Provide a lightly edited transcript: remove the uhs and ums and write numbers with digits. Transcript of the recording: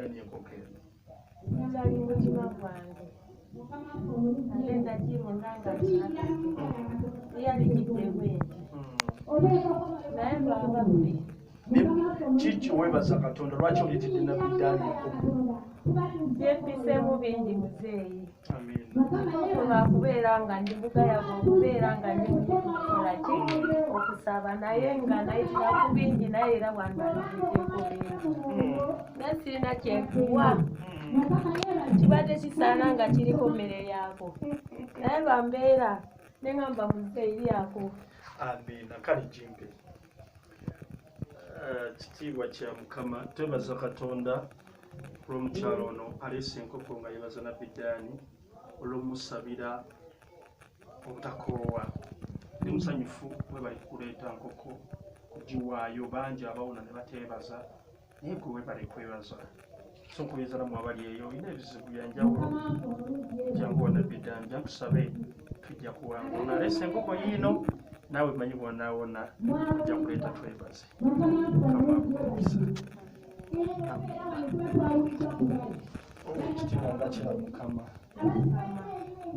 Bidani enkokero. Nzali mutima gwange. Ate ndakirondanga kyaka. Yali kidebwengi. Naye bababbi. Kiki weebaza Katonda lwaki olitidde Nabbi Bidani enkokero? Byempiseemu bingi muzeeyi. Amen. Lwakubeera nga ndi bugayavu okubeera nga ndi mukukola ki okusaba naye nga nayitira ku bingi naye era bwandaliddeko bingi. Naye sirina kyenkuwa. Kibadde kisaana nga kiriko mmere yaako. Naye lwambeera ne ngamba muzeeyi lyako. Amina. Kale jimpe. Kitiibwa kya Mukama. Twebaza Katonda olw'omukyalo ono aleese enkoko nga yeebaza Nabbi Bidani olw'omusabira obutakoowa. Ndi musanyufu bwe bali kuleeta nkoko kugiwaayo bangi abawona ne bateebaza naye gwe weebale kwebaza. So nkubiriza nammwe abali eyo olina ebizibu bya njawulo jangu wa Nabbi Bidani jankusabe tujja kuwangula. Aleese enkoko yiino naawe manyi bwonaawona ojja kuleeta twebaze. Ekitiibwa nga kya Mukama.